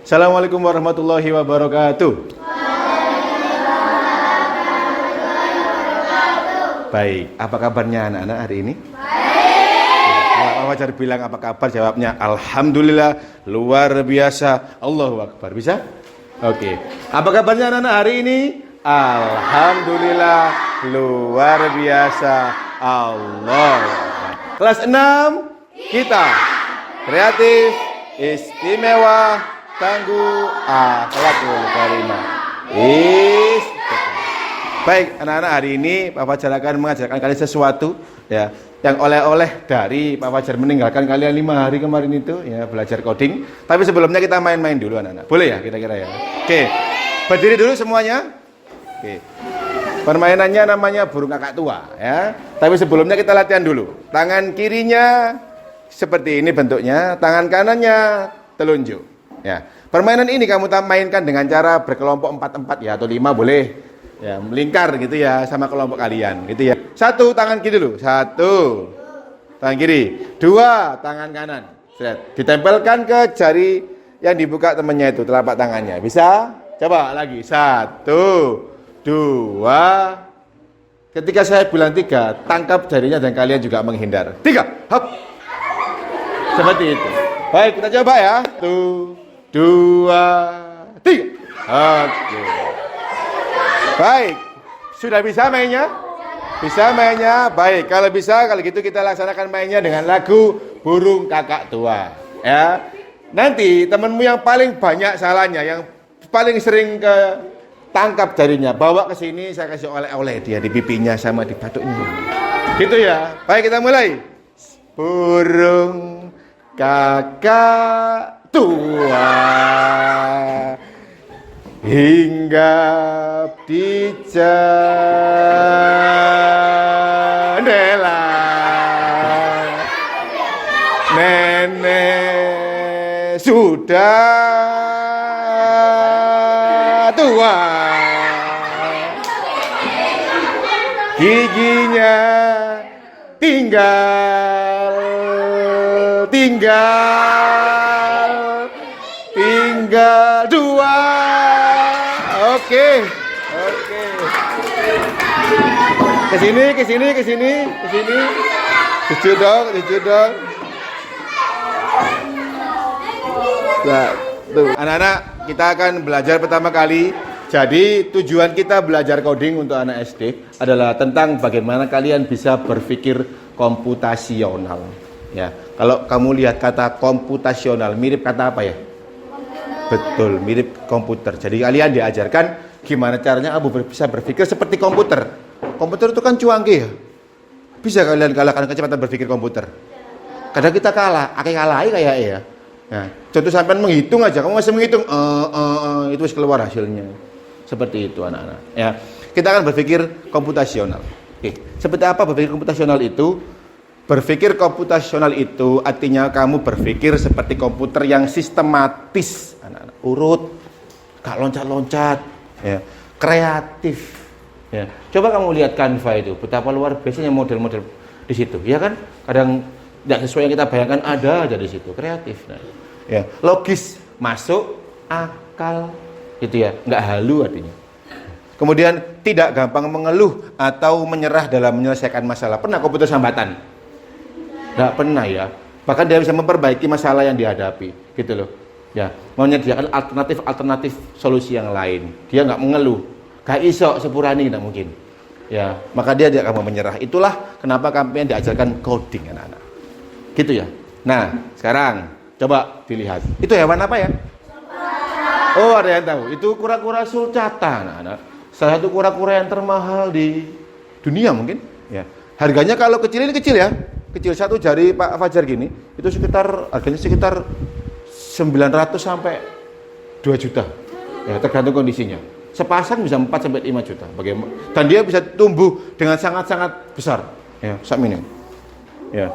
Assalamualaikum warahmatullahi wabarakatuh. Baik, apa kabarnya anak-anak hari ini? Baik. Kalau Fajar bilang apa kabar, jawabnya alhamdulillah, luar biasa, Allahu Akbar. Bisa? Oke. Apa kabarnya anak-anak hari ini? Alhamdulillah, luar biasa, Allah. Kelas 6 kita kreatif, istimewa, tangguh, akhlakul karimah. Baik, anak-anak, hari ini Pak Fajar akan mengajarkan kalian sesuatu ya, yang oleh-oleh dari Pak Fajar meninggalkan kalian 5 hari kemarin itu ya, belajar coding. Tapi sebelumnya kita main-main dulu anak-anak. Boleh ya kira-kira ya? Oke. Berdiri dulu semuanya. Oke. Permainannya namanya burung kakak tua ya. Tapi sebelumnya kita latihan dulu. Tangan kirinya seperti ini bentuknya, tangan kanannya telunjuk. Ya. Permainan ini kamu mainkan dengan cara berkelompok 4-4 ya, atau 5 boleh. Ya, melingkar gitu ya sama kelompok kalian gitu ya. 1 tangan kiri dulu. 1 tangan kiri. 2 tangan kanan. Ditempelkan ke jari yang dibuka temannya itu, telapak tangannya. Bisa? Coba lagi. 1 2. Ketika saya bilang 3, tangkap jarinya dan kalian juga menghindar. 3. Hop. Seperti itu. Baik, kita coba ya. 1 2 3. Oke. Baik, sudah bisa mainnya? Bisa mainnya? Baik, kalau bisa, kalau gitu kita laksanakan mainnya dengan lagu Burung Kakak Tua. Ya, nanti temanmu yang paling banyak salahnya, yang paling sering tangkap jarinya, bawa ke sini, saya kasih oleh-oleh dia di pipinya sama di batuknya. Gitu ya. Baik, kita mulai. Burung Kakak Tua hinggap di jendela, nenek sudah tua, giginya tinggal 2. Oke. Ke sini. Jujur dong. Nah, tuh. Anak-anak, kita akan belajar pertama kali. Jadi, tujuan kita belajar coding untuk anak SD adalah tentang bagaimana kalian bisa berpikir komputasional. Ya, kalau kamu lihat kata komputasional, mirip kata apa ya? Betul, mirip komputer. Jadi kalian diajarkan gimana caranya kamu bisa berpikir seperti komputer. Komputer itu kan cuanggih ya. Bisa kalian kalahkan kecepatan berpikir komputer. Kadang kita kalahi kayak ya. Nah, contoh sampean menghitung aja, kamu masih menghitung, itu keluar hasilnya. Seperti itu anak-anak. Ya, kita akan berpikir komputasional. Oke, seperti apa berpikir komputasional itu? Berpikir komputasional itu artinya kamu berpikir seperti komputer yang sistematis, anak-anak. Urut, gak loncat-loncat, ya, kreatif. Ya. Coba kamu lihat Canva itu, betapa luar biasanya model-model di situ, ya kan? Kadang tidak sesuai yang kita bayangkan ada aja di situ, kreatif. Nah, ya, logis, masuk akal, gitu ya, nggak halu artinya. Kemudian tidak gampang mengeluh atau menyerah dalam menyelesaikan masalah. Pernah komputer sambatan? Nggak pernah ya. Bahkan dia bisa memperbaiki masalah yang dihadapi, gitu loh. Ya, menyediakan alternatif solusi yang lain. Dia nggak mengeluh, gak iso sepurani, nggak mungkin. Ya, maka dia tidak akan menyerah. Itulah kenapa kalian diajarkan coding anak-anak. Gitu ya. Nah, sekarang coba dilihat. Itu hewan apa ya? Oh, ada yang tahu. Itu kura-kura sulcata, anak-anak. Salah satu kura-kura yang termahal di dunia mungkin. Ya. Harganya kalau kecil ini kecil ya. Kecil, 1 jari Pak Fajar gini, itu harganya sekitar 900 sampai 2 juta. Ya, tergantung kondisinya. Sepasang bisa 4 sampai 5 juta. Bagaimana? Dan dia bisa tumbuh dengan sangat-sangat besar. Ya, ini. Ya.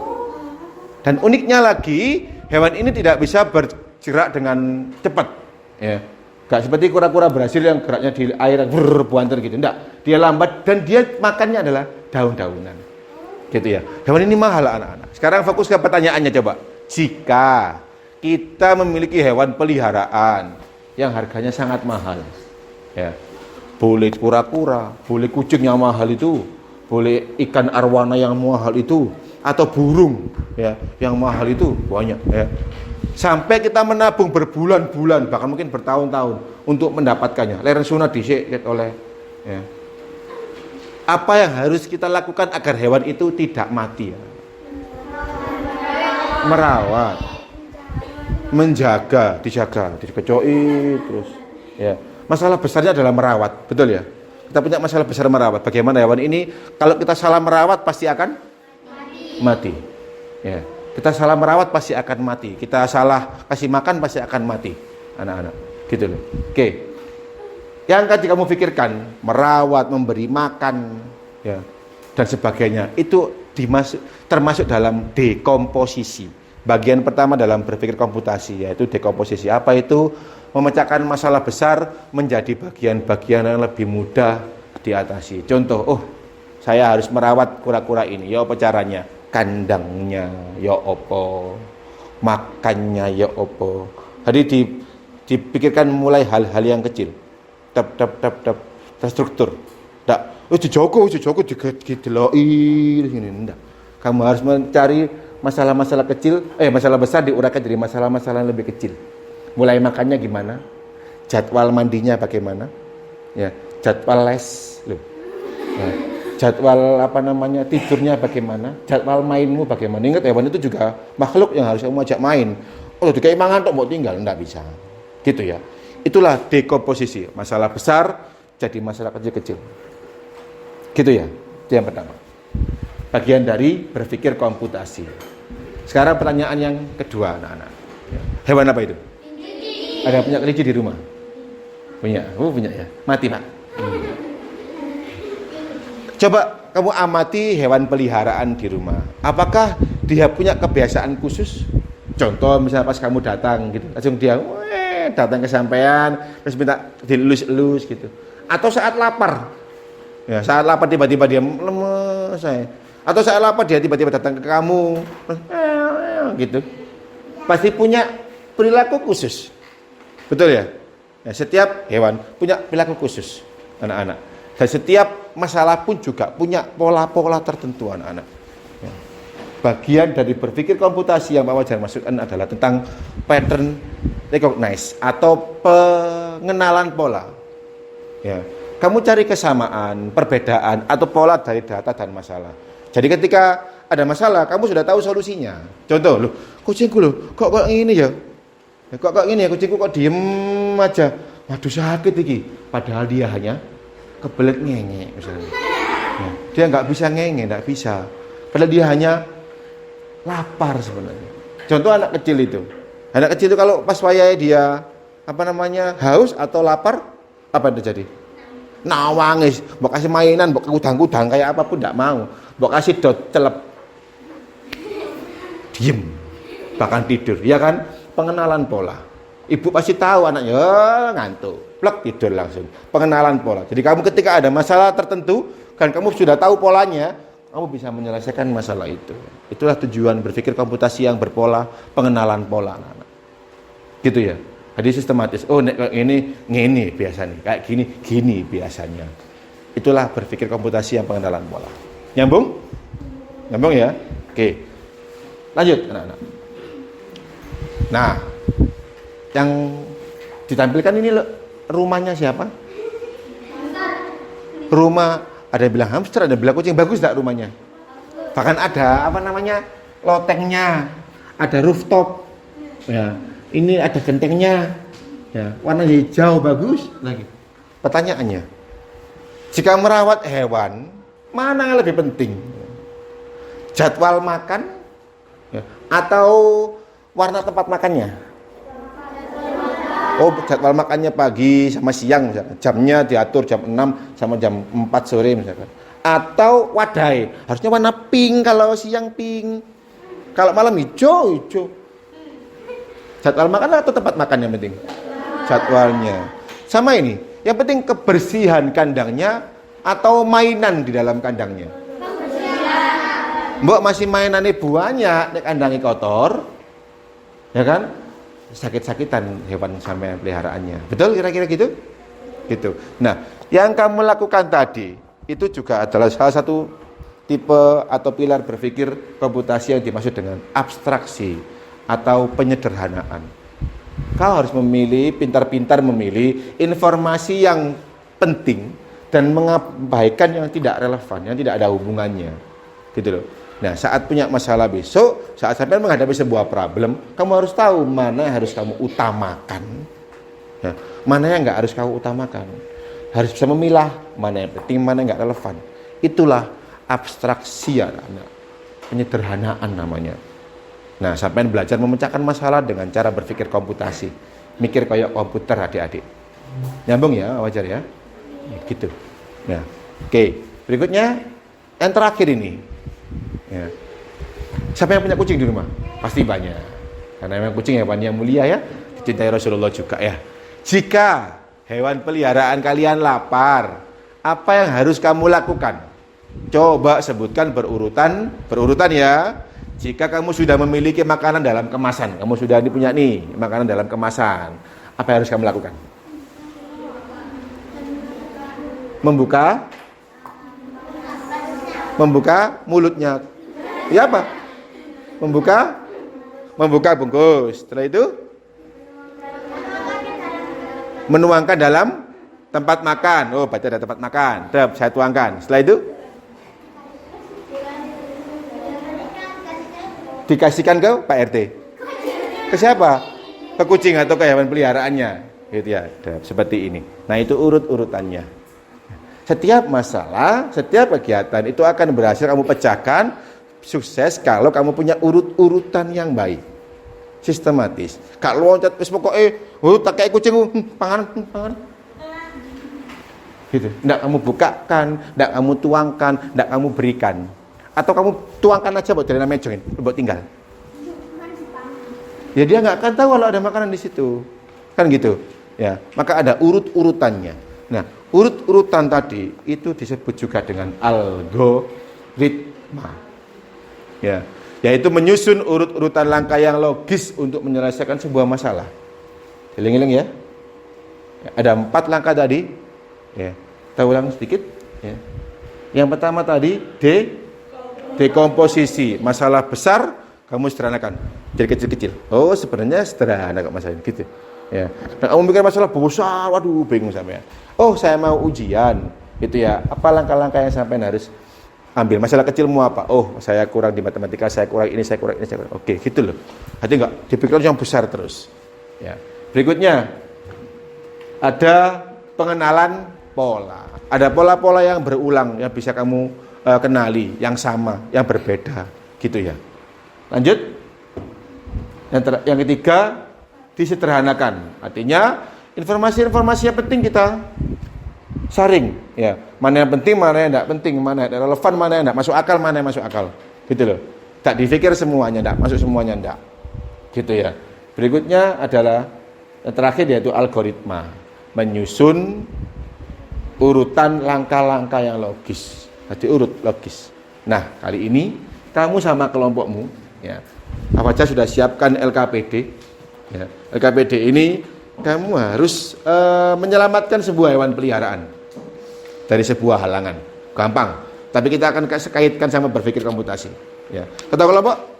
Dan uniknya lagi, hewan ini tidak bisa bergerak dengan cepat. Ya. Gak seperti kura-kura Brasil yang geraknya di air buanter gitu. Enggak, dia lambat dan dia makannya adalah daun-daunan. Gitu ya. Hewan ini mahal anak-anak. Sekarang fokus ke pertanyaannya coba. Jika kita memiliki hewan peliharaan yang harganya sangat mahal. Ya. Boleh kura-kura, boleh kucing yang mahal itu, boleh ikan arwana yang mahal itu, atau burung ya yang mahal itu banyak ya. Sampai kita menabung berbulan-bulan, bahkan mungkin bertahun-tahun untuk mendapatkannya. Leren sunat dhisik oleh ya. Apa yang harus kita lakukan agar hewan itu tidak mati? Ya? Merawat, menjaga, dikecoi terus. Ya, masalah besarnya adalah merawat, betul ya. Kita punya masalah besar merawat. Bagaimana hewan ini? Kalau kita salah merawat pasti akan mati. Ya, kita salah merawat pasti akan mati. Kita salah kasih makan pasti akan mati, anak-anak. Gitu loh. Oke. Yang tadi kamu pikirkan, merawat, memberi makan, ya, dan sebagainya, itu termasuk dalam dekomposisi. Bagian pertama dalam berpikir komputasi, yaitu dekomposisi. Apa itu? Memecahkan masalah besar menjadi bagian-bagian yang lebih mudah diatasi. Contoh, saya harus merawat kura-kura ini. Ya apa caranya? Kandangnya, ya apa? Makannya, ya apa? Jadi dipikirkan mulai hal-hal yang kecil. Terstruktur. Ndak, dijogo dideloi ngene ndak. Kamu harus mencari masalah-masalah kecil, masalah besar diuraikan jadi masalah-masalah yang lebih kecil. Mulai makannya gimana? Jadwal mandinya bagaimana? Ya, jadwal les loh. Ya, jadwal tidurnya bagaimana? Jadwal mainmu bagaimana? Ingat hewan itu juga makhluk yang harus kamu ajak main. Dikai mangan tok mau tinggal ndak bisa. Gitu ya. Itulah dekomposisi, masalah besar jadi masalah kecil-kecil. Gitu ya, itu yang pertama. Bagian dari berpikir komputasi. Sekarang pertanyaan yang kedua, anak-anak. Hewan apa itu? Kelinci. Ada punya kelinci di rumah? Punya, punya ya. Mati Pak. Coba kamu amati hewan peliharaan di rumah. Apakah dia punya kebiasaan khusus? Contoh misalnya pas kamu datang gitu, langsung dia datang ke sampean terus minta dilus-elus gitu. Atau saat lapar. Ya, saat lapar tiba-tiba dia lemes saya. Atau saat lapar dia tiba-tiba datang ke kamu gitu. Pasti punya perilaku khusus. Betul ya? Ya, setiap hewan punya perilaku khusus, anak-anak. Dan setiap masalah pun juga punya pola-pola tertentu, anak-anak. Ya. Bagian dari berpikir komputasi yang Pak Wajar maksudkan adalah tentang pattern recognize atau pengenalan pola. Ya, kamu cari kesamaan, perbedaan atau pola dari data dan masalah. Jadi ketika ada masalah, kamu sudah tahu solusinya. Contoh, loh, kucingku loh, kok ini ya? Kok ini ya kucingku kok diem aja? Waduh sakit iki. Padahal dia hanya kebelet ngenge misalnya. Ya, dia nggak bisa ngenge, nggak bisa. Padahal dia hanya lapar sebenarnya. Contoh anak kecil itu. Anak kecil itu kalau pas wayai dia haus atau lapar, apa yang terjadi? Nawangis, mbok kasih mainan, mbok kudang-kudang kayak apapun enggak mau. Mbok kasih dot celep. Diem. Bahkan tidur, ya kan? Pengenalan pola. Ibu pasti tahu anaknya ngantuk, plek tidur langsung. Pengenalan pola. Jadi kamu ketika ada masalah tertentu, kan kamu sudah tahu polanya, kamu bisa menyelesaikan masalah itu. Itulah tujuan berpikir komputasi yang berpola, pengenalan pola anak-anak. Gitu ya. Jadi sistematis. Oh, nek ini biasa nih. Kayak gini biasanya. Itulah berpikir komputasi yang pengenalan pola. Nyambung? Nyambung ya? Oke. Lanjut anak-anak. Nah, yang ditampilkan ini rumahnya siapa? Rumah, ada yang bilang hamster, ada yang bilang kucing. Bagus enggak rumahnya? Bahkan ada lotengnya, ada rooftop. Ya. Ini ada gentengnya, ya, warna hijau bagus lagi. Pertanyaannya, jika merawat hewan, mana yang lebih penting? Jadwal makan, ya, atau warna tempat makannya? Oh, jadwal makannya pagi sama siang misalkan. Jamnya diatur jam 6 sama jam 4 sore misalkan. Atau wadai, harusnya warna pink kalau siang pink. Kalau malam hijau. Jadwal makan atau tempat makan yang penting? Jadwalnya. Sama ini, yang penting kebersihan kandangnya atau mainan di dalam kandangnya? Kebersihan. Mbok masih mainannya banyak, nek kandangnya kotor. Ya kan? sakit-sakitan hewan sampean peliharaannya. Betul kira-kira gitu? Gitu. Nah, yang kamu lakukan tadi itu juga adalah salah satu tipe atau pilar berpikir komputasi yang dimaksud dengan abstraksi atau penyederhanaan. Kau harus memilih, pintar-pintar memilih informasi yang penting dan mengabaikan yang tidak relevan, yang tidak ada hubungannya. Gitu loh. Nah, saat punya masalah besok, saat sampai menghadapi sebuah problem, kamu harus tahu mana yang harus kamu utamakan, ya, mana yang nggak harus kamu utamakan. Harus bisa memilah mana yang penting, mana yang nggak relevan. Itulah abstraksi ya, penyederhanaan namanya. Nah, sampai belajar memecahkan masalah dengan cara berpikir komputasi, mikir kayak komputer adik-adik. Nyambung ya, wajar ya, gitu. Nah, oke. Berikutnya yang terakhir ini. Ya. Siapa yang punya kucing di rumah? Pasti banyak. Karena memang kucing hewan yang mulia ya, dicintai Rasulullah juga ya. Jika hewan peliharaan kalian lapar, apa yang harus kamu lakukan? Coba sebutkan berurutan ya. Jika kamu sudah memiliki makanan dalam kemasan, kamu sudah punya nih makanan dalam kemasan, apa yang harus kamu lakukan? Membuka mulutnya. Ya apa? Membuka bungkus. Setelah itu menuangkan dalam tempat makan. Oh, baca ada tempat makan. Saya tuangkan. Setelah itu dikasihkan ke Pak RT. Ke siapa? Ke kucing atau ke hewan peliharaannya. Gitu ya. Seperti ini. Nah, itu urut-urutannya. Setiap masalah, setiap kegiatan itu akan berhasil kamu pecahkan sukses kalau kamu punya urut-urutan yang baik, sistematis. Kalau loncat wis pokoke, tak kayak kucing, pangan. Gitu. Ndak kamu bukakan, ndak kamu tuangkan, ndak kamu berikan. Atau kamu tuangkan aja buat dari mejongin, buat tinggal. Ya dia nggak akan tahu kalau ada makanan di situ. Kan gitu. Ya, maka ada urut-urutannya. Nah, urut-urutan tadi itu disebut juga dengan algoritma. Ya, yaitu menyusun urut-urutan langkah yang logis untuk menyelesaikan sebuah masalah. Eling-eling ya. Ada 4 langkah tadi. Ya, kita ulang sedikit. Ya. Yang pertama tadi dekomposisi. Masalah besar kamu sederhanakan jadi kecil-kecil. Oh, sebenarnya sederhana kok masalah ini gitu. Ya. Nah, kamu mikir masalah besar, waduh bingung sampai. Oh, saya mau ujian. Gitu ya. Apa langkah-langkah yang sampai harus ambil? Masalah kecilmu apa? Oh, saya kurang di matematika, saya kurang ini, saya kurang ini, saya kurang. Oke, gitu loh. Hati enggak dipikir yang besar terus. Ya. Berikutnya ada pengenalan pola. Ada pola-pola yang berulang yang bisa kamu kenali, yang sama, yang berbeda, gitu ya. Lanjut. Yang ketiga, disederhanakan. Artinya informasi-informasi yang penting kita saring, ya. Mana yang penting, mana yang tidak penting, mana yang relevan, mana yang tidak masuk akal, mana yang masuk akal. Gitu loh. Tak dipikir semuanya, tidak masuk semuanya, tidak. Gitu ya. Berikutnya adalah yang terakhir yaitu algoritma. Menyusun urutan langkah-langkah yang logis. Jadi urut logis. Nah, kali ini kamu sama kelompokmu, ya. Apa saja sudah siapkan LKPD. Ya. LKPD ini kamu harus menyelamatkan sebuah hewan peliharaan dari sebuah halangan. Gampang. Tapi kita akan kaitkan sama berpikir komputasi. Ya. Ketua kelompok?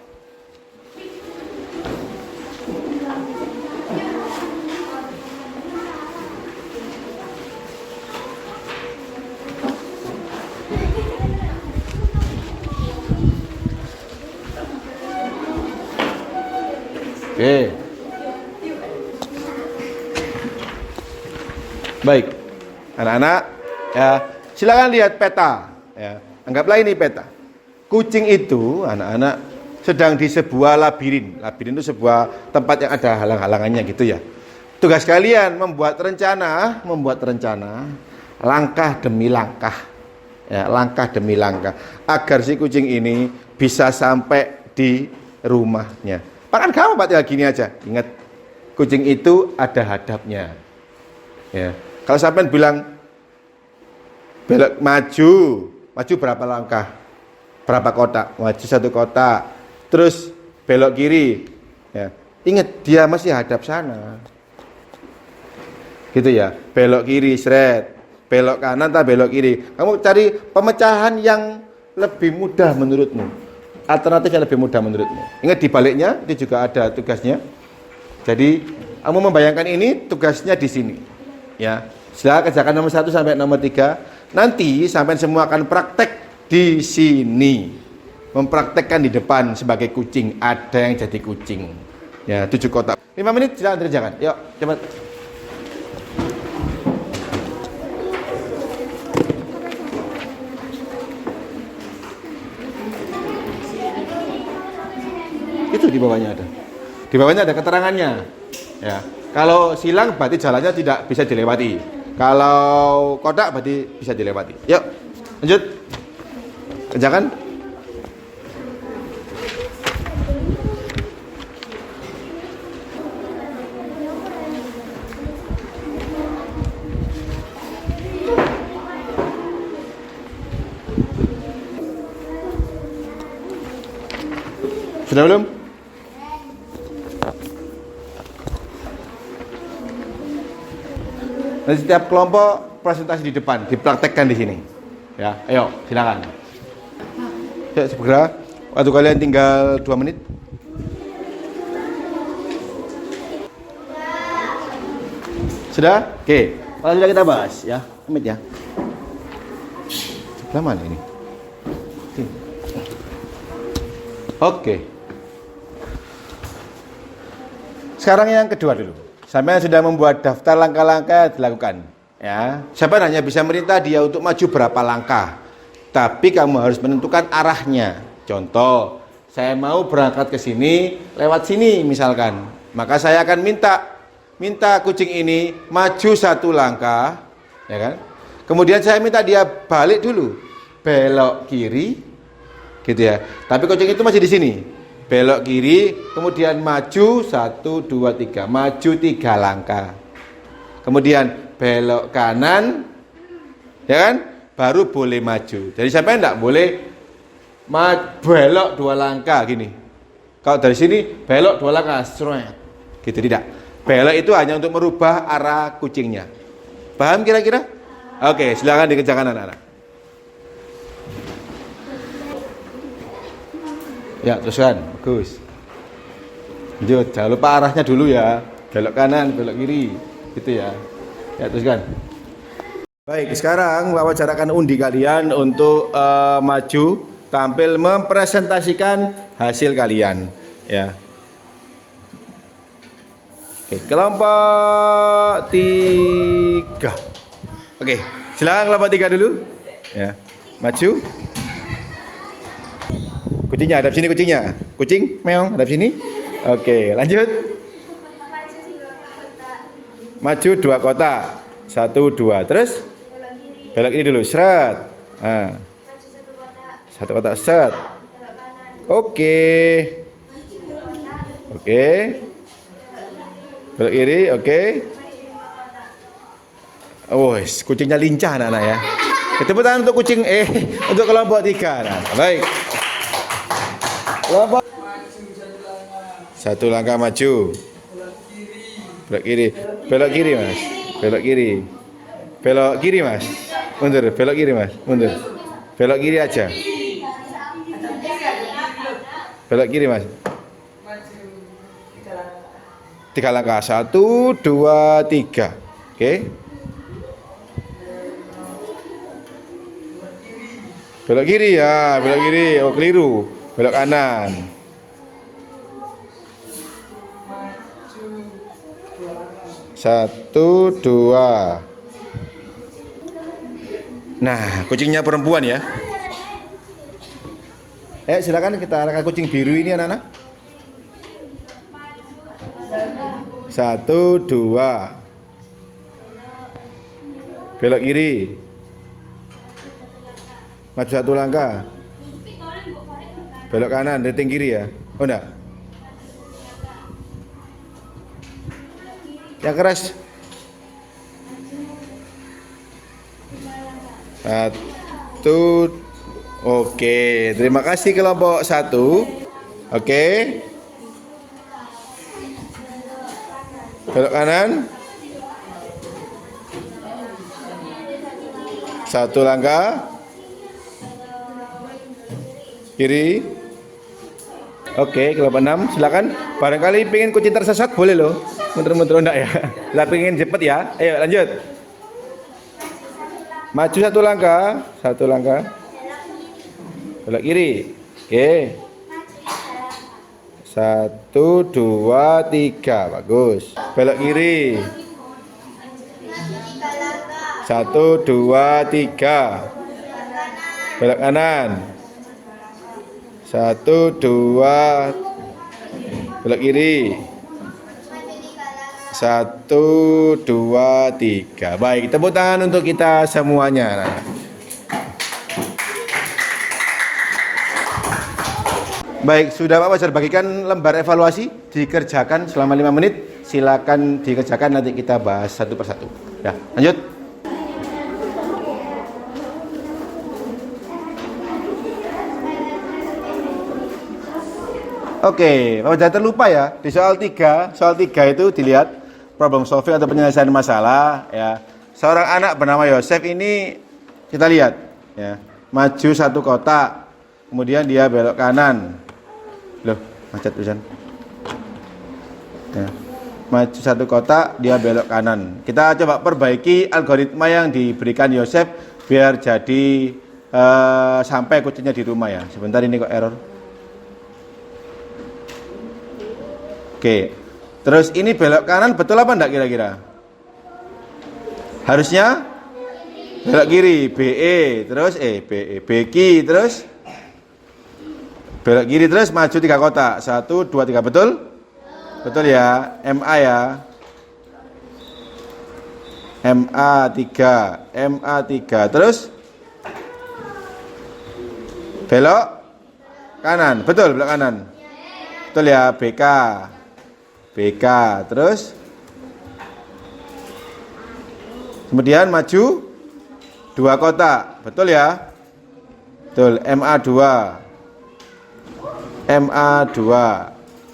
Oke. Baik. Anak-anak, ya, silakan lihat peta, ya. Anggaplah ini peta. Kucing itu, anak-anak, sedang di sebuah labirin. Labirin itu sebuah tempat yang ada halang-halangannya gitu ya. Tugas kalian membuat rencana langkah demi langkah. Ya, langkah demi langkah agar si kucing ini bisa sampai di rumahnya. Bahkan kamu tinggal gini aja. Ingat, kucing itu ada hadapnya. Ya. Kalau sampean bilang belok maju berapa langkah? Berapa kotak? Maju 1 kotak. Terus belok kiri. Ya. Ingat, dia masih hadap sana. Gitu ya. Belok kiri, seret. Belok kanan, tak belok kiri. Kamu cari pemecahan yang lebih mudah menurutmu. Alternatif yang lebih mudah menurutmu. Ingat, di baliknya itu juga ada tugasnya. Jadi, kamu membayangkan ini tugasnya di sini. Ya. Silakan kerjakan nomor 1 sampai nomor 3. Nanti sampai semua akan praktek di sini. Mempraktekkan di depan sebagai kucing. Ada yang jadi kucing. Ya, 7 kotak. 5 menit silakan kerjakan. Yuk, cepat. Itu di bawahnya ada. Di bawahnya ada keterangannya. Ya. Kalau silang berarti jalannya tidak bisa dilewati. Kalau kotak berarti bisa dilewati. Yuk, lanjut. Kerjakan. Sudah belum? Nanti setiap kelompok presentasi di depan, dipraktekkan di sini. Ya, ayo, silakan. Ya, segera. Waktu kalian tinggal 2 menit. Sudah? Oke. Kalau sudah kita bahas, ya. Amit ya. Sebelah mana ini? Oke. Sekarang yang kedua dulu. Sampai sudah membuat daftar langkah-langkah yang dilakukan. Ya, siapa hanya bisa merintah dia untuk maju berapa langkah. Tapi kamu harus menentukan arahnya. Contoh, saya mau berangkat ke sini, lewat sini misalkan. Maka saya akan minta kucing ini maju 1 langkah, ya kan? Kemudian saya minta dia balik dulu, belok kiri, gitu ya. Tapi kucing itu masih di sini. Belok kiri, kemudian maju 1, 2, 3. Maju 3 langkah. Kemudian belok kanan, ya kan? Baru boleh maju. Jadi sampai enggak boleh belok 2 langkah gini. Kalau dari sini belok 2 langkah, seret. Gitu tidak. Belok itu hanya untuk merubah arah kucingnya. Paham kira-kira? Oke, silakan dikerjakan anak-anak. Ya, teruskan. Bagus. Lanjut, jangan lupa arahnya dulu ya. Belok kanan, belok kiri. Gitu ya. Ya, teruskan. Baik, sekarang wawancara undi kalian untuk maju tampil mempresentasikan hasil kalian, ya. Oke, kelompok 3. Oke, silakan kelompok 3 dulu. Ya. Maju. Kucingnya hadap sini kucingnya. Kucing, meong, hadap sini. Oke, lanjut. Maju 2 kotak. 1, 2. Terus belok ini dulu, seret. Nah. 1 kotak, set. Oke. Oke. Belok kiri, oke. Oh, kucingnya lincah anak-anak ya. Tepuk tangan untuk kucing untuk kelompok 3. Nah, baik. Kelompok 1 langkah maju. Belok kiri. Belok kiri, Mas. Belok kiri. Belok kiri, Mas. Mundur, belok kiri, Mas. Mundur. Belok kiri aja. Belok kiri, Mas. 3 langkah. 1, 2, 3. Oke. Belok kiri ya, belok kiri. Oh, keliru. Belok kanan. Satu, 2. Nah, kucingnya perempuan ya. Silakan kita arahkan kucing biru ini anak-anak. 1, 2. Belok kiri. Maju 1 langkah. Belok kanan, rating kiri ya. Oh enggak. Yang keras. 1. Oke, terima kasih kelompok 1. Oke. Belok kanan. Satu langkah. Kiri. Oke, kelompok 6, silakan. Barangkali pengen kucing tersesat boleh loh. Muter-muter enggak ya? Lah pengen cepet ya. Ayo lanjut. Maju satu langkah. Belok kiri. Oke. 1, 2, 3. Bagus. Belok kiri. 1, 2, 3. Belok kanan. 1, 2. Belok kiri. 1, 2, 3. Baik, tepuk tangan untuk kita semuanya. Baik, sudah Pak Fajar bagikan lembar evaluasi, dikerjakan selama 5 menit. Silakan dikerjakan, nanti kita bahas satu persatu. Ya, lanjut. Oke, Pak Fajar terlupa ya, di soal 3 itu dilihat problem solving atau penyelesaian masalah ya. Seorang anak bernama Yosef ini kita lihat ya, maju satu kotak, kemudian dia belok kanan. Loh, macet tulisan. Ya. Maju satu kotak, dia belok kanan. Kita coba perbaiki algoritma yang diberikan Yosef biar jadi sampai kucingnya di rumah ya. Sebentar ini kok error. Oke. Terus ini belok kanan betul apa enggak kira-kira? Harusnya belok kiri, BE, terus BQ, terus belok kiri terus maju 3 kotak. 1, 2, 3, betul? Betul ya, MA ya. MA3, terus belok kanan, betul belok kanan. Betul ya, BK, terus kemudian maju 2 kotak, betul ya? Betul, MA2,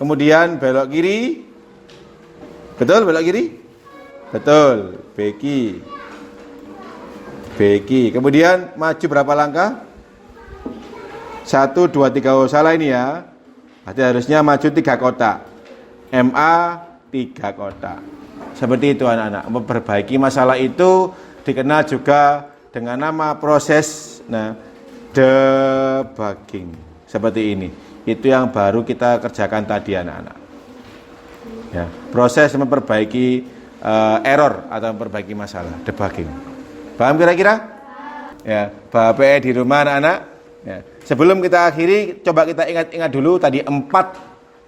kemudian belok kiri, betul belok kiri? Betul, BQ, kemudian maju berapa langkah? 1, 2, 3, oh salah ini ya, berarti harusnya maju 3 kotak, MA 3 kotak. Seperti itu anak-anak, memperbaiki masalah itu dikenal juga dengan nama proses debugging, seperti ini. Itu yang baru kita kerjakan tadi anak-anak ya, proses memperbaiki error atau memperbaiki masalah, debugging. Paham kira-kira? Ya, Bapak PE di rumah anak-anak ya. Sebelum kita akhiri, coba kita ingat-ingat dulu tadi 4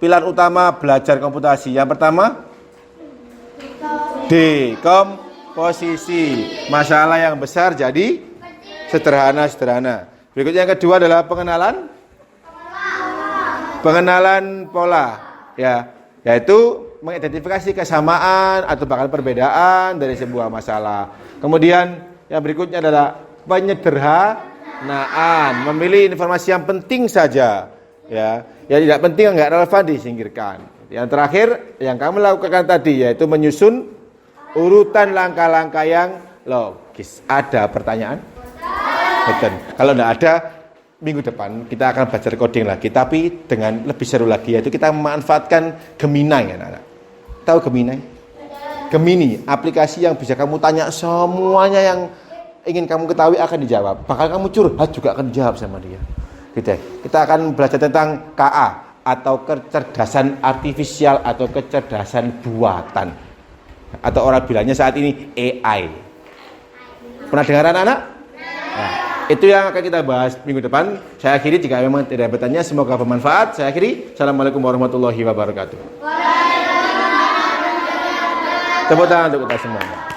pilar utama belajar komputasi. Yang pertama, dekomposisi. Masalah yang besar jadi sederhana. Berikutnya yang kedua adalah pengenalan pola ya, yaitu mengidentifikasi kesamaan atau bahkan perbedaan dari sebuah masalah. Kemudian yang berikutnya adalah penyederhanaan, memilih informasi yang penting saja ya, yang tidak penting enggak relevan disingkirkan. Yang terakhir yang kamu lakukan tadi yaitu menyusun urutan langkah-langkah yang logis. Ada pertanyaan? Betul. Kalau enggak ada, minggu depan kita akan belajar coding lagi, tapi dengan lebih seru lagi, yaitu kita memanfaatkan Gemini ya anak-anak. Tahu Gemini? Gemini, aplikasi yang bisa kamu tanya semuanya yang ingin kamu ketahui akan dijawab. Bahkan kamu curhat juga akan dijawab sama dia. Gitu. Kita akan belajar tentang KA atau kecerdasan artifisial atau kecerdasan buatan. Atau orang bilangnya saat ini AI. Pernah dengar anak-anak? Nah, itu yang akan kita bahas minggu depan. Saya akhiri, jika memang tidak bertanya, semoga bermanfaat. Saya akhiri. Assalamualaikum warahmatullahi wabarakatuh. Tepuk tangan untuk kita semua.